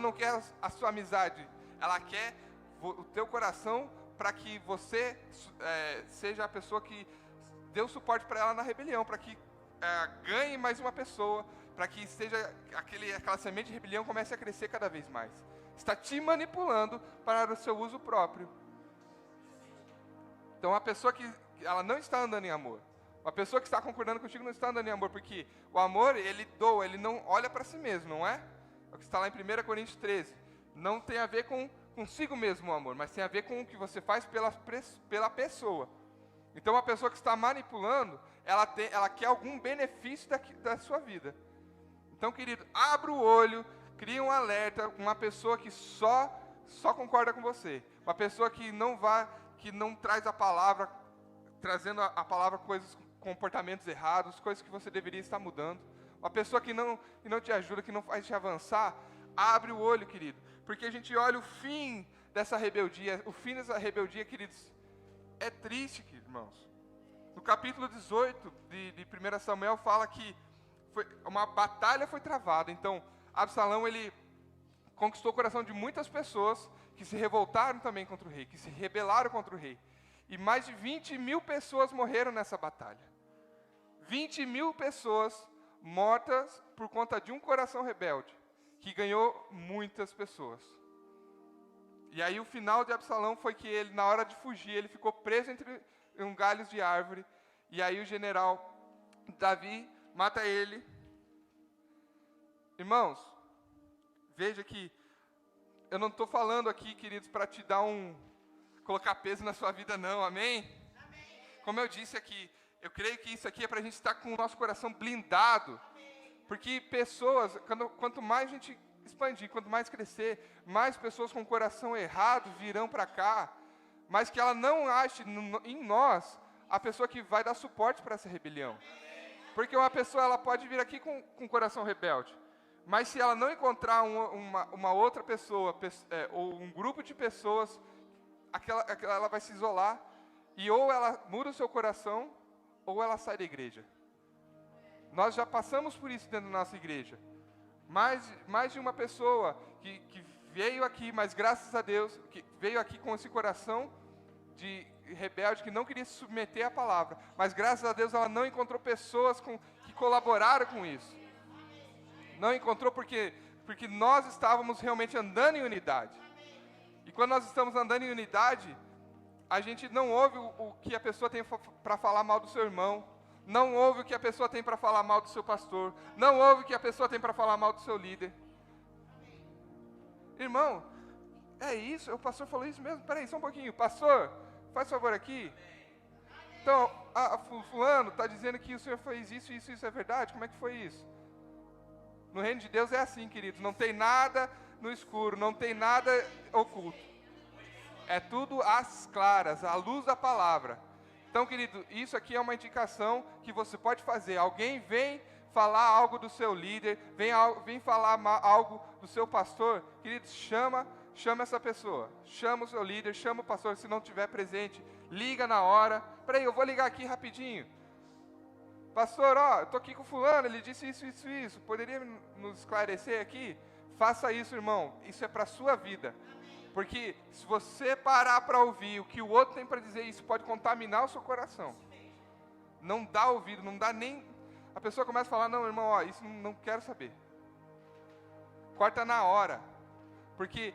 não quer a sua amizade. Ela quer o teu coração para que você seja a pessoa que dê o suporte para ela na rebelião, para que ganhe mais uma pessoa, para que aquela semente de rebelião comece a crescer cada vez mais. Está te manipulando para o seu uso próprio. Então, a pessoa que ela não está andando em amor. Uma pessoa que está concordando contigo não está andando em amor, porque o amor, ele doa, ele não olha para si mesmo, não é? É o que está lá em 1 Coríntios 13. Não tem a ver com consigo mesmo o amor, mas tem a ver com o que você faz pela pessoa. Então, a pessoa que está manipulando, ela quer algum benefício da sua vida. Então, querido, abra o olho, crie um alerta, uma pessoa que só concorda com você. Uma pessoa que não traz a palavra, trazendo a palavra comportamentos errados, coisas que você deveria estar mudando. Uma pessoa que não te ajuda, que não faz te avançar. Abre o olho, querido. Porque a gente olha o fim dessa rebeldia. O fim dessa rebeldia, queridos, é triste, irmãos. No capítulo 18 de 1 Samuel fala que uma batalha foi travada. Então, Absalão, ele conquistou o coração de muitas pessoas que se revoltaram também contra o rei, que se rebelaram contra o rei. E mais de 20.000 pessoas morreram nessa batalha. 20.000 pessoas mortas por conta de um coração rebelde, que ganhou muitas pessoas. E aí o final de Absalão foi que ele, na hora de fugir, ele ficou preso entre galhos de árvore. E aí o general Davi mata ele. Irmãos, veja que eu não estou falando aqui, queridos, para te dar colocar peso na sua vida, não, amém? Como eu disse aqui, eu creio que isso aqui é para a gente estar com o nosso coração blindado, porque pessoas, quanto mais a gente expandir, quanto mais crescer, mais pessoas com o coração errado virão para cá, mas que ela não ache em nós a pessoa que vai dar suporte para essa rebelião. Porque uma pessoa, ela pode vir aqui com o coração rebelde, mas se ela não encontrar uma outra pessoa, ou um grupo de pessoas, ela vai se isolar, e ou ela muda o seu coração, ou ela sai da igreja. Nós já passamos por isso dentro da nossa igreja. Mais de uma pessoa que veio aqui, mas graças a Deus, que veio aqui com esse coração de rebelde, que não queria se submeter à palavra, mas graças a Deus ela não encontrou pessoas que colaboraram com isso. Não encontrou porque nós estávamos realmente andando em unidade. E quando nós estamos andando em unidade, a gente não ouve o que a pessoa tem para falar mal do seu irmão, não ouve o que a pessoa tem para falar mal do seu pastor, não ouve o que a pessoa tem para falar mal do seu líder. Irmão, é isso? O pastor falou isso mesmo? Peraí, só um pouquinho. Pastor, faz favor aqui. Então, fulano está dizendo que o senhor fez isso, isso é verdade? Como é que foi isso? No reino de Deus é assim, queridos. Não tem nada no escuro, não tem nada oculto. É tudo às claras, à luz da palavra. Então, querido, isso aqui é uma indicação que você pode fazer. Alguém vem falar algo do seu líder, vem falar algo do seu pastor, querido, chama essa pessoa. Chama o seu líder, chama o pastor, se não estiver presente, liga na hora. Peraí, eu vou ligar aqui rapidinho. Pastor, eu estou aqui com fulano, ele disse isso. Poderia nos esclarecer aqui? Faça isso, irmão. Isso é para a sua vida. Porque se você parar para ouvir o que o outro tem para dizer, isso pode contaminar o seu coração. Não dá ouvido, não dá nem... A pessoa começa a falar, não, irmão, isso não quero saber. Corta na hora. Porque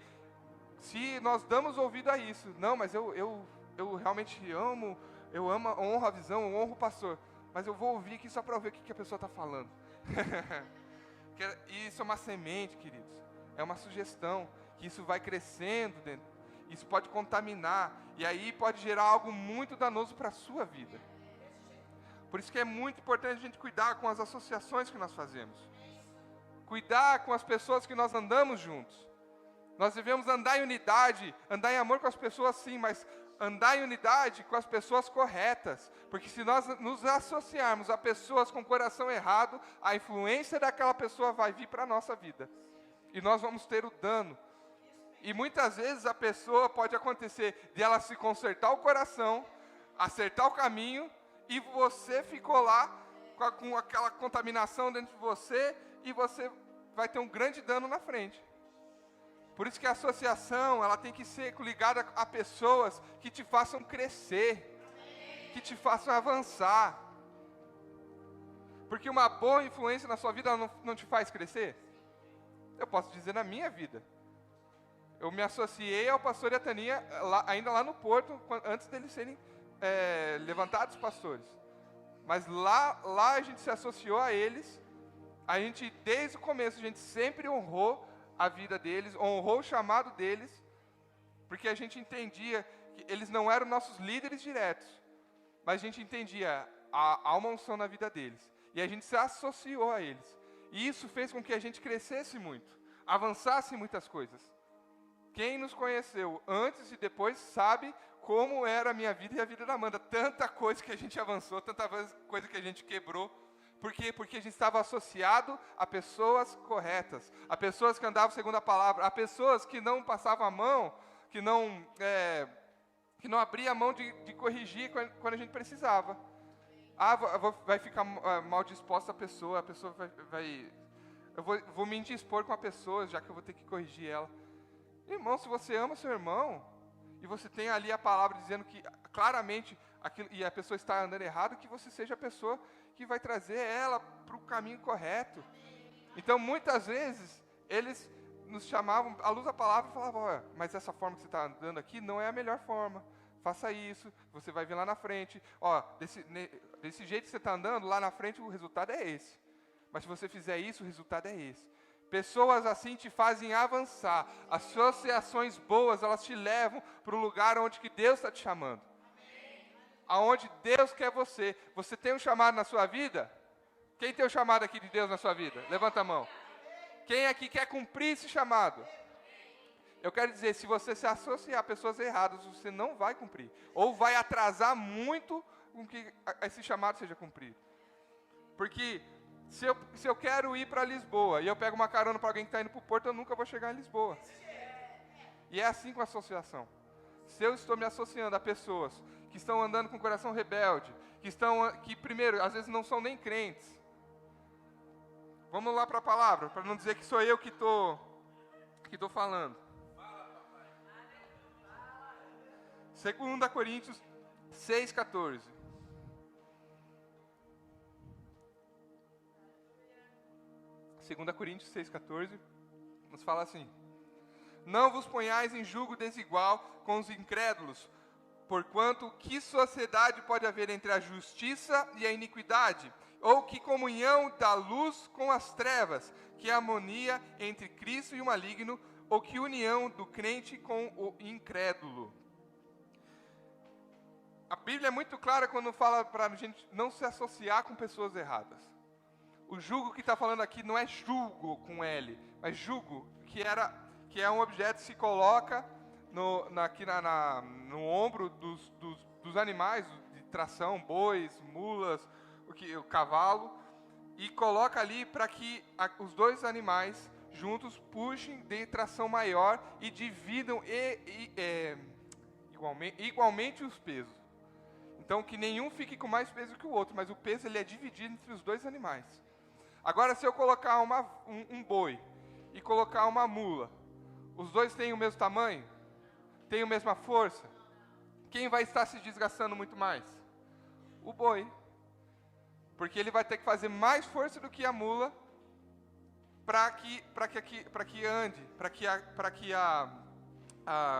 se nós damos ouvido a isso, não, mas eu realmente honro a visão, eu honro o pastor, mas eu vou ouvir aqui só para ouvir o que a pessoa está falando. Isso é uma semente, queridos. É uma sugestão, que isso vai crescendo dentro. Isso pode contaminar, e aí pode gerar algo muito danoso para a sua vida. Por isso que é muito importante a gente cuidar com as associações que nós fazemos. Cuidar com as pessoas que nós andamos juntos. Nós devemos andar em unidade, andar em amor com as pessoas sim, mas andar em unidade com as pessoas corretas. Porque se nós nos associarmos a pessoas com coração errado, a influência daquela pessoa vai vir para a nossa vida. E nós vamos ter o dano. E muitas vezes a pessoa pode acontecer de ela se consertar o coração, acertar o caminho, e você ficou lá com aquela contaminação dentro de você, e você vai ter um grande dano na frente. Por isso que a associação, ela tem que ser ligada a pessoas que te façam crescer, que te façam avançar. Porque uma boa influência na sua vida, ela não te faz crescer? Eu posso dizer na minha vida. Eu me associei ao pastor e a Taninha, ainda lá no Porto, antes deles serem levantados pastores. Mas lá a gente se associou a eles, a gente, desde o começo, a gente sempre honrou a vida deles, honrou o chamado deles, porque a gente entendia que eles não eram nossos líderes diretos, mas a gente entendia a uma unção na vida deles, e a gente se associou a eles, e isso fez com que a gente crescesse muito, avançasse em muitas coisas. Quem nos conheceu antes e depois sabe como era a minha vida e a vida da Amanda, tanta coisa que a gente avançou, tanta coisa que a gente quebrou. Por quê? Porque a gente estava associado a pessoas corretas, a pessoas que andavam segundo a palavra, a pessoas que não passavam a mão, que não abria a mão de corrigir quando a gente precisava. Vai ficar mal disposta a pessoa eu vou me indispor com a pessoa, já que eu vou ter que corrigir ela. Irmão, se você ama seu irmão, e você tem ali a palavra dizendo que claramente aquilo, e a pessoa está andando errado, que você seja a pessoa que vai trazer ela para o caminho correto. Então, muitas vezes, eles nos chamavam, à luz da palavra, e falavam, mas essa forma que você está andando aqui não é a melhor forma. Faça isso, você vai ver lá na frente. Desse jeito que você está andando, lá na frente o resultado é esse. Mas se você fizer isso, o resultado é esse. Pessoas assim te fazem avançar. Associações boas, elas te levam para o lugar onde que Deus está te chamando. Aonde Deus quer você. Você tem um chamado na sua vida? Quem tem um chamado aqui de Deus na sua vida? Levanta a mão. Quem aqui quer cumprir esse chamado? Eu quero dizer, se você se associar a pessoas erradas, você não vai cumprir. Ou vai atrasar muito com que esse chamado seja cumprido. Porque se eu quero ir para Lisboa e eu pego uma carona para alguém que está indo para o Porto, eu nunca vou chegar em Lisboa. E é assim com a associação. Se eu estou me associando a pessoas que estão andando com o coração rebelde, que primeiro, às vezes não são nem crentes. Vamos lá para a palavra, para não dizer que sou eu que estou falando. 2 Coríntios 6,14. Segunda Coríntios 6,14, nos fala assim: não vos ponhais em julgo desigual com os incrédulos, porquanto que sociedade pode haver entre a justiça e a iniquidade? Ou que comunhão da luz com as trevas? Que harmonia entre Cristo e o maligno? Ou que união do crente com o incrédulo? A Bíblia é muito clara quando fala para a gente não se associar com pessoas erradas. O jugo que está falando aqui não é jugo com L, mas jugo, que é um objeto que se coloca no ombro dos animais de tração, bois, mulas, o cavalo, e coloca ali para que os dois animais juntos puxem de tração maior e dividam igualmente os pesos. Então, que nenhum fique com mais peso que o outro, mas o peso ele é dividido entre os dois animais. Agora, se eu colocar um boi e colocar uma mula, os dois têm o mesmo tamanho? Têm a mesma força? Quem vai estar se desgastando muito mais? O boi. Porque ele vai ter que fazer mais força do que a mula para que ande,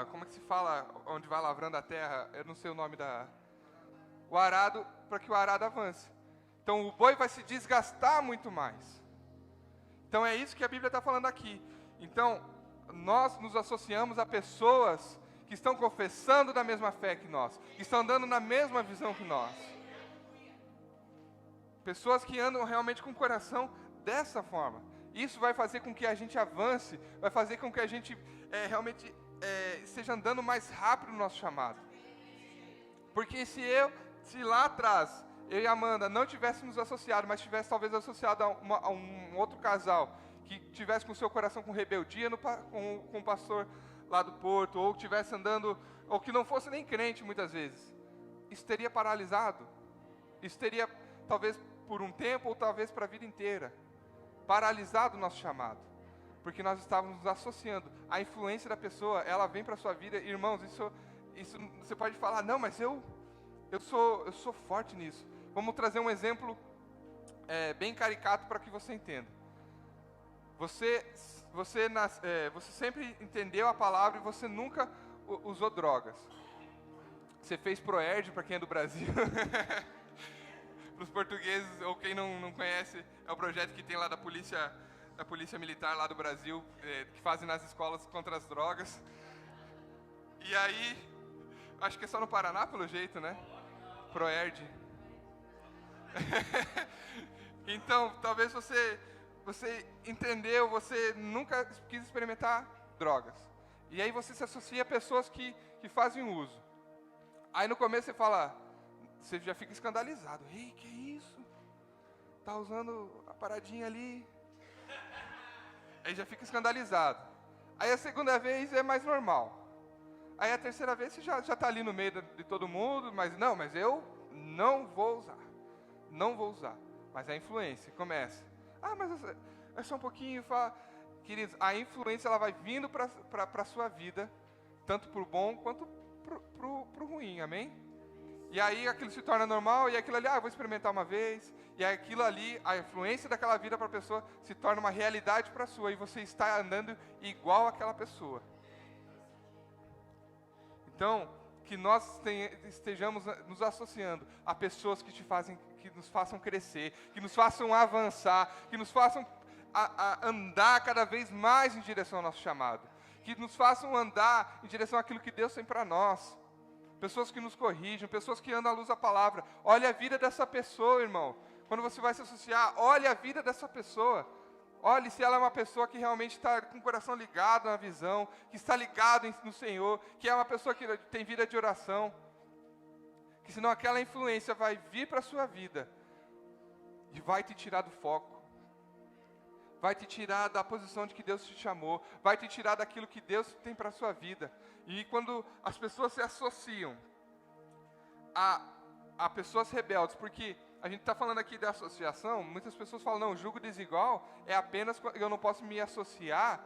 como é que se fala, onde vai lavrando a terra, eu não sei o nome o arado, para que o arado avance. Então o boi vai se desgastar muito mais. Então é isso que a Bíblia está falando aqui. Então nós nos associamos a pessoas que estão confessando da mesma fé que nós, que estão andando na mesma visão que nós. Pessoas que andam realmente com o coração dessa forma. Isso vai fazer com que a gente avance, vai fazer com que a gente realmente esteja andando mais rápido no nosso chamado. Porque se lá atrás, eu e a Amanda não tivéssemos associado, mas tivesse talvez associado a um outro casal, que tivesse com o seu coração com rebeldia com o pastor lá do Porto, ou tivesse andando, ou que não fosse nem crente muitas vezes, isso teria paralisado. Isso teria, talvez por um tempo, ou talvez para a vida inteira, paralisado o nosso chamado. Porque nós estávamos nos associando. A influência da pessoa, ela vem para a sua vida. Irmãos, isso você pode falar, não, mas eu sou forte nisso. Vamos trazer um exemplo bem caricato para que você entenda. Você sempre entendeu a palavra e você nunca usou drogas. Você fez Proerd, para quem é do Brasil. Para os portugueses, ou quem não conhece, é o projeto que tem lá da polícia militar lá do Brasil, que fazem nas escolas contra as drogas. E aí, acho que é só no Paraná, pelo jeito, né? Proerd. Então, talvez você entendeu, você nunca quis experimentar drogas. E aí você se associa a pessoas que fazem uso. Aí no começo você fala, você já fica escandalizado. Ei, que isso? Tá usando a paradinha ali. Aí já fica escandalizado. Aí a segunda vez é mais normal. Aí a terceira vez você já está ali no meio de todo mundo, mas eu não vou usar. Não vou usar. Mas a influência começa. Ah, mas é só um pouquinho. Queridos, a influência ela vai vindo para a sua vida, tanto para o bom quanto para o ruim, amém? E aí aquilo se torna normal, e aquilo ali, eu vou experimentar uma vez, e aquilo ali, a influência daquela vida para a pessoa se torna uma realidade para a sua, e você está andando igual àquela pessoa. Então, que nós estejamos nos associando a pessoas que nos façam crescer, que nos façam avançar, que nos façam andar cada vez mais em direção ao nosso chamado, que nos façam andar em direção àquilo que Deus tem para nós. Pessoas que nos corrigem, pessoas que andam à luz da palavra. Olha a vida dessa pessoa, irmão. Quando você vai se associar, olhe a vida dessa pessoa. Olhe se ela é uma pessoa que realmente está com o coração ligado na visão, que está ligado no Senhor, que é uma pessoa que tem vida de oração. Que senão aquela influência vai vir para a sua vida e vai te tirar do foco. Vai te tirar da posição de que Deus te chamou. Vai te tirar daquilo que Deus tem para a sua vida. E quando as pessoas se associam a pessoas rebeldes, porque a gente está falando aqui da associação, muitas pessoas falam, não, julgo desigual é apenas quando eu não posso me associar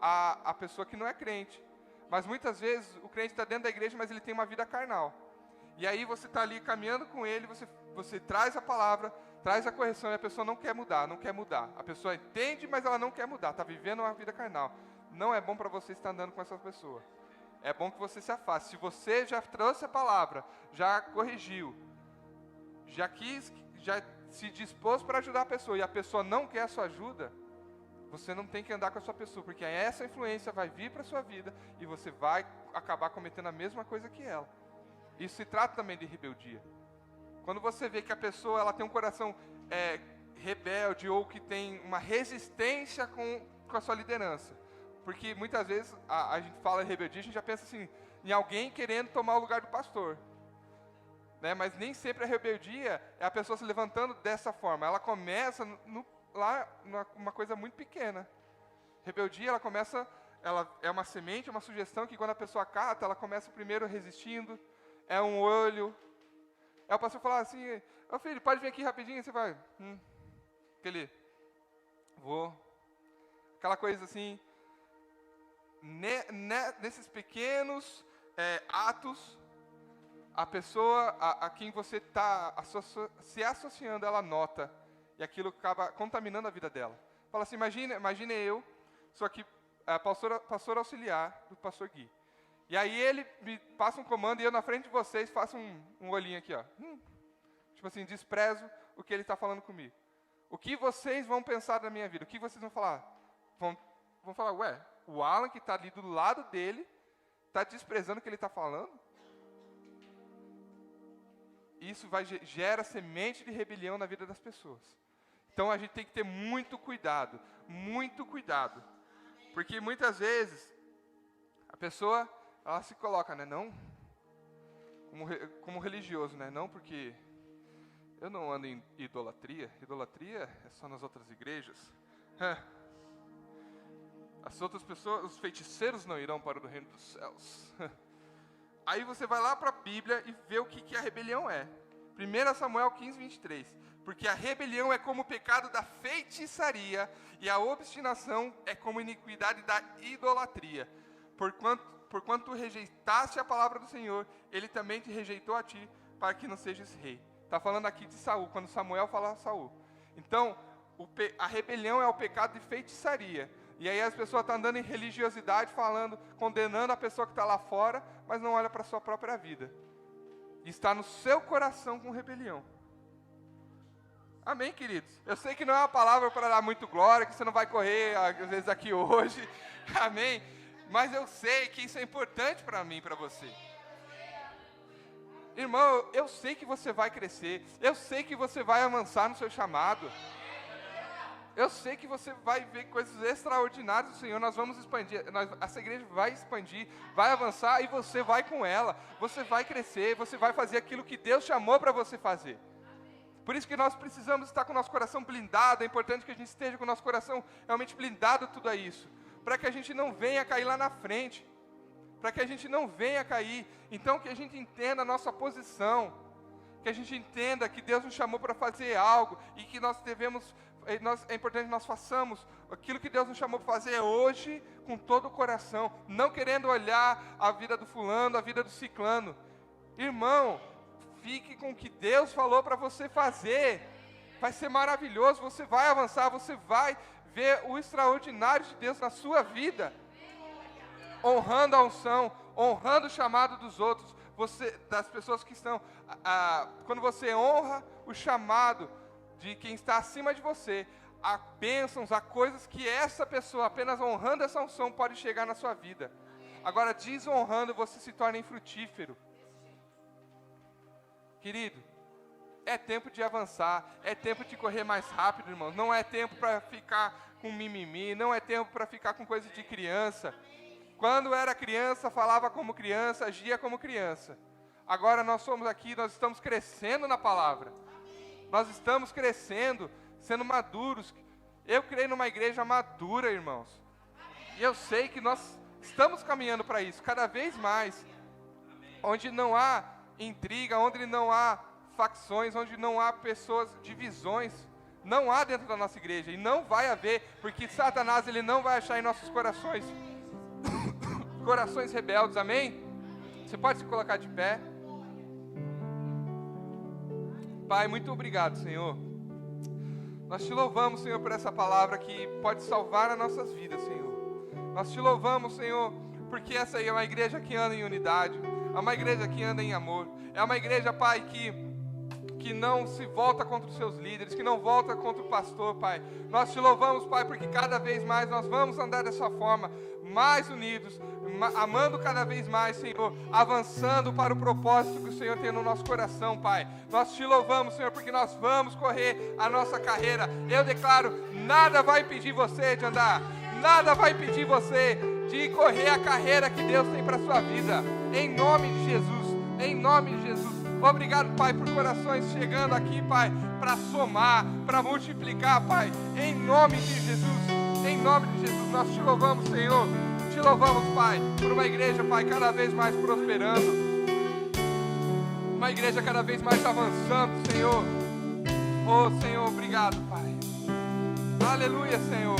a pessoa que não é crente. Mas muitas vezes o crente está dentro da igreja, mas ele tem uma vida carnal. E aí você está ali caminhando com ele, você traz a palavra, traz a correção, e a pessoa não quer mudar. A pessoa entende, mas ela não quer mudar, está vivendo uma vida carnal. Não é bom para você estar andando com essa pessoa. É bom que você se afaste. Se você já trouxe a palavra, já corrigiu, já se dispôs para ajudar a pessoa, e a pessoa não quer a sua ajuda, você não tem que andar com a sua pessoa, porque essa influência vai vir para a sua vida, e você vai acabar cometendo a mesma coisa que ela. Isso se trata também de rebeldia. Quando você vê que a pessoa ela tem um coração rebelde, ou que tem uma resistência com a sua liderança, porque muitas vezes a gente fala em rebeldia, a gente já pensa assim, em alguém querendo tomar o lugar do pastor. Né? Mas nem sempre a rebeldia é a pessoa se levantando dessa forma. Ela começa lá numa coisa muito pequena. Rebeldia, ela é uma semente, uma sugestão que quando a pessoa cata, ela começa primeiro resistindo, é um olho. Aí o pastor fala assim, ô filho, pode vir aqui rapidinho, você vai, vou. Aquela coisa assim, nesses pequenos atos, a pessoa a quem você está se associando, ela nota, e aquilo acaba contaminando a vida dela. Fala assim, imagine eu, sou aqui pastor auxiliar do pastor Gui. E aí ele me passa um comando e eu na frente de vocês faço um olhinho aqui, ó. Tipo assim, desprezo o que ele está falando comigo. O que vocês vão pensar da minha vida? O que vocês vão falar? Vão falar, o Alan que está ali do lado dele, está desprezando o que ele está falando? isso gera semente de rebelião na vida das pessoas. Então a gente tem que ter muito cuidado, porque muitas vezes a pessoa, ela se coloca, né, não como religioso, né, não porque eu não ando em idolatria é só nas outras igrejas. As outras pessoas, os feiticeiros não irão para o reino dos céus. Aí você vai lá para a Bíblia e vê o que a rebelião é. 1 Samuel 15, 23. Porque a rebelião é como o pecado da feitiçaria, e a obstinação é como a iniquidade da idolatria. Porquanto tu rejeitaste a palavra do Senhor, Ele também te rejeitou a ti, para que não sejas rei. Está falando aqui de Saul, quando Samuel fala a Saul. Então, a rebelião é o pecado de feitiçaria. E aí as pessoas estão andando em religiosidade, falando, condenando a pessoa que está lá fora, mas não olha para a sua própria vida. E está no seu coração com rebelião. Amém, queridos? Eu sei que não é uma palavra para dar muito glória, que você não vai correr, às vezes, aqui hoje. Amém? Mas eu sei que isso é importante para mim e para você. Irmão, eu sei que você vai crescer. Eu sei que você vai avançar no seu chamado. Eu sei que você vai ver coisas extraordinárias do Senhor. Nós vamos expandir, essa igreja vai expandir, vai avançar e você vai com ela. Você vai crescer, você vai fazer aquilo que Deus chamou para você fazer. Por isso que nós precisamos estar com o nosso coração blindado. É importante que a gente esteja com o nosso coração realmente blindado tudo a isso, para que a gente não venha cair lá na frente, para que a gente não venha cair. Então que a gente entenda a nossa posição, que a gente entenda que Deus nos chamou para fazer algo, e que é importante que nós façamos aquilo que Deus nos chamou para fazer hoje, com todo o coração, não querendo olhar a vida do fulano, a vida do ciclano. Irmão, fique com o que Deus falou para você fazer, vai ser maravilhoso, você vai avançar, você vai ver o extraordinário de Deus na sua vida, honrando a unção, honrando o chamado dos outros, das pessoas que estão, quando você honra o chamado de quem está acima de você, há bênçãos, há coisas que essa pessoa, apenas honrando essa unção, pode chegar na sua vida. Agora, desonrando, você se torna infrutífero. Querido, é tempo de avançar, é tempo de correr mais rápido, irmãos. Não é tempo para ficar com mimimi, não é tempo para ficar com coisa de criança. Quando era criança, falava como criança, agia como criança. Agora nós somos aqui, nós estamos crescendo na palavra. Nós estamos crescendo, sendo maduros. Eu creio numa igreja madura, irmãos. E eu sei que nós estamos caminhando para isso, cada vez mais. Onde não há intriga, onde não há facções, onde não há divisões. Não há dentro da nossa igreja, e não vai haver, porque Satanás ele não vai achar em nossos corações corações rebeldes, amém? Você pode se colocar de pé. Pai, muito obrigado, Senhor. Nós te louvamos, Senhor, por essa palavra que pode salvar as nossas vidas, Senhor. Nós te louvamos, Senhor, porque essa aí é uma igreja que anda em unidade, é uma igreja que anda em amor, é uma igreja, Pai, que não se volta contra os seus líderes, que não volta contra o pastor, Pai. Nós te louvamos, Pai, porque cada vez mais nós vamos andar dessa forma, mais unidos, amando cada vez mais, Senhor, avançando para o propósito que o Senhor tem no nosso coração, Pai. Nós te louvamos, Senhor, porque nós vamos correr a nossa carreira. Eu declaro, nada vai impedir você de andar, nada vai impedir você de correr a carreira que Deus tem para a sua vida, em nome de Jesus, em nome de Jesus. Obrigado, Pai, por corações chegando aqui, Pai, para somar, para multiplicar, Pai, em nome de Jesus, em nome de Jesus. Nós te louvamos, Senhor, te louvamos, Pai, por uma igreja, Pai, cada vez mais prosperando, uma igreja cada vez mais avançando, Senhor. Oh, Senhor, obrigado, Pai. Aleluia, Senhor.